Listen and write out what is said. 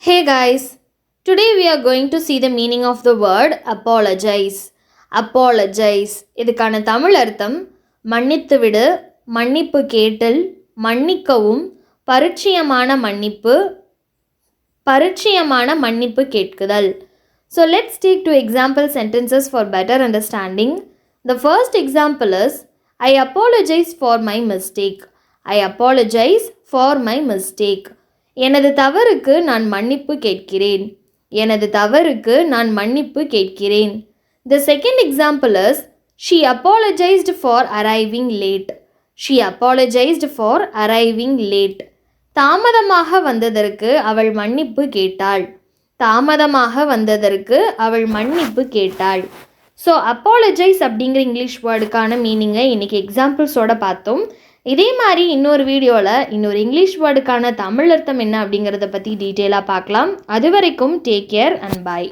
Hey guys, today we are going to see the meaning of the word apologize. Apologize. இதுக்கான தமிழ் அர்த்தம் மன்னித்து விடு, மன்னிப்பு கேட்டல், மன்னிக்கவும், பரிச்சயமான மன்னிப்பு கேட்குதல். So let's take two example sentences for better understanding. The first example is I apologize for my mistake. I apologize for my mistake. எனது தவறுக்கு நான் மன்னிப்பு கேட்கிறேன். எனது தவறுக்கு நான் மன்னிப்பு கேட்கிறேன். The second example is she apologized for arriving late. She apologized for arriving late. தாமதமாக வந்ததற்கு அவள் மன்னிப்பு கேட்டாள். தாமதமாக வந்ததற்கு அவள் மன்னிப்பு கேட்டாள். ஸோ apologize அப்படிங்கிற இங்கிலீஷ் வேர்டுக்கான மீனிங்கை இன்றைக்கி எக்ஸாம்பிள்ஸோடு பார்த்தோம். இதே மாதிரி இன்னொரு வீடியோவில் இன்னொரு இங்கிலீஷ் வேர்டுக்கான தமிழ் அர்த்தம் என்ன அப்படிங்கிறத பற்றி டீட்டெயிலாக பார்க்கலாம். அது வரைக்கும் டேக் கேர் அண்ட் பாய்.